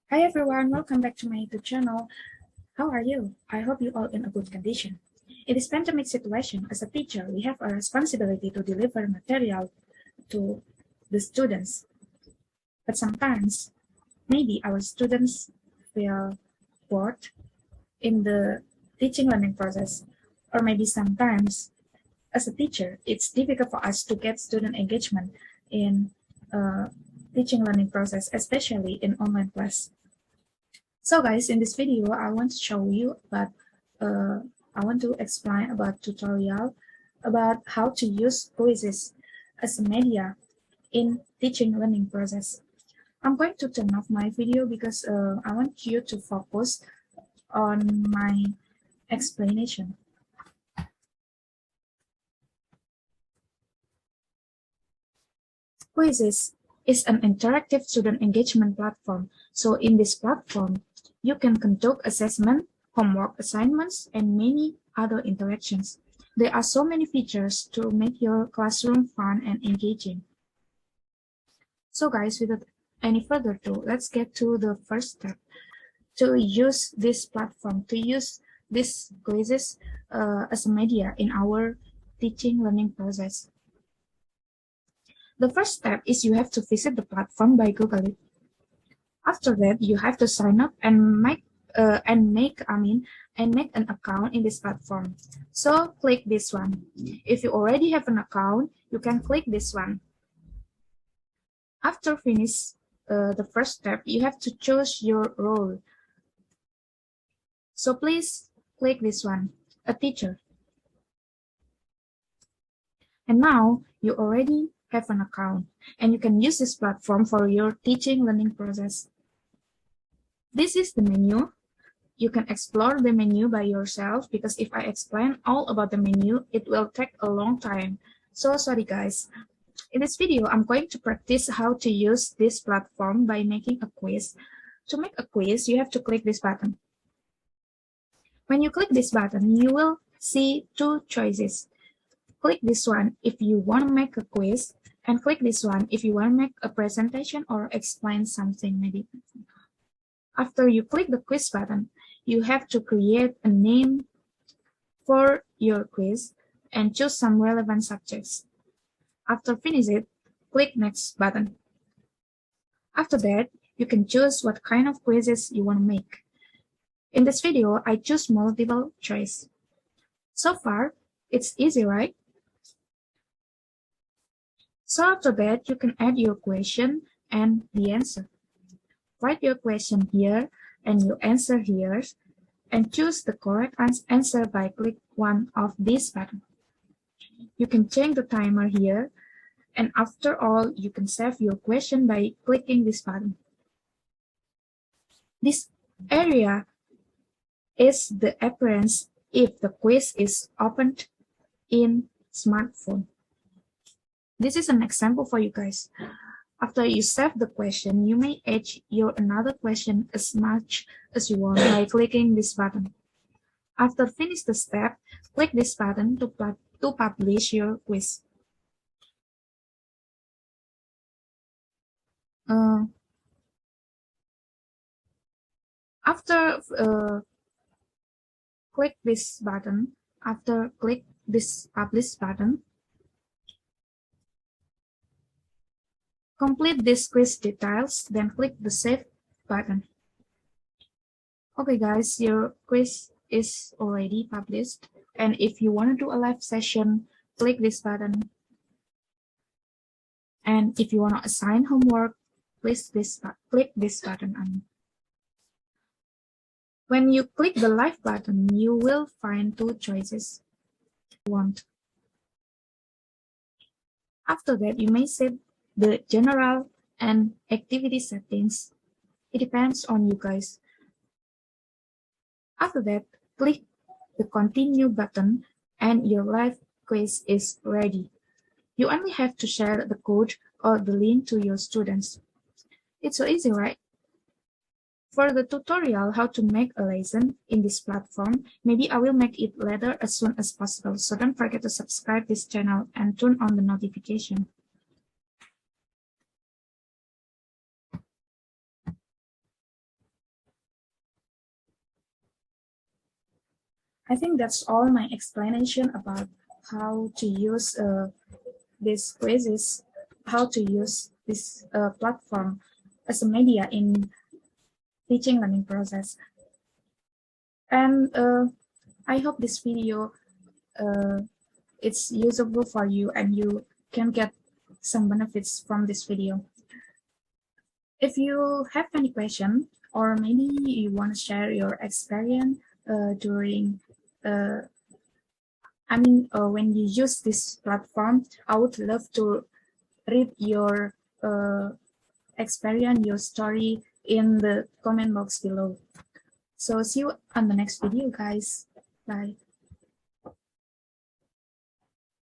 Hi everyone, welcome back to my YouTube channel. How are you? I hope you all in a good condition. In this pandemic situation, as a teacher, we have a responsibility to deliver material to the students. But sometimes, maybe our students feel bored in the teaching learning process. Or maybe sometimes, as a teacher, it's difficult for us to get student engagement in teaching learning process, especially in online class. So guys, in this video, I want to show you about, I want to explain about tutorial about how to use Quizizz as a media in teaching learning process. I'm going to turn off my video because I want you to focus on my explanation. Quizizz is an interactive student engagement platform. So in this platform, you can conduct assessment, homework assignments, and many other interactions. There are so many features to make your classroom fun and engaging. So guys, without any further ado, let's get to the first step. To use this platform, to use this Quizizz as a media in our teaching learning process. The first step is you have to visit the platform by Google it. After that, you have to sign up and make an account in this platform. So click this one. If you already have an account, you can click this one. After finish the first step, you have to choose your role. So please click this one, a teacher. And now you already have an account and you can use this platform for your teaching learning process. This is the menu. You can explore the menu by yourself because if I explain all about the menu, it will take a long time. So sorry guys. In this video, I'm going to practice how to use this platform by making a quiz. To make a quiz, you have to click this button. When you click this button, you will see two choices. Click this one if you want to make a quiz, and click this one if you want to make a presentation or explain something maybe. After you click the quiz button, you have to create a name for your quiz and choose some relevant subjects. After finish it, click next button. After that, you can choose what kind of quizzes you want to make. In this video, I choose multiple choice. So far, it's easy, right? So after that, you can add your question and the answer. Write your question here and your answer here, and choose the correct answer by click one of these buttons. You can change the timer here, and after all, you can save your question by clicking this button. This area is the appearance if the quiz is opened in smartphone. This is an example for you guys. After you save the question, you may add your another question as much as you want by clicking this button. After finish the step, click this button to publish your quiz. After click this button, after click this publish button, complete this quiz details, then click the save button. Okay guys, your quiz is already published, and if you want to do a live session, click this button. And if you want to assign homework, click this button. When you click the live button, you will find two choices you want. After that, you may set the general and activity settings. It depends on you guys. After that, click the continue button and your live quiz is ready. You only have to share the code or the link to your students. It's so easy, right? For the tutorial how to make a lesson in this platform, maybe I will make it later as soon as possible. So don't forget to subscribe this channel and turn on the notification. I think that's all my explanation about how to use this Quizizz, how to use this platform as a media in teaching learning process. And I hope this video it's usable for you and you can get some benefits from this video. If you have any question, or maybe you want to share your experience during when you use this platform, I would love to read your experience, your story in the comment box below. So see you on the next video, guys. Bye.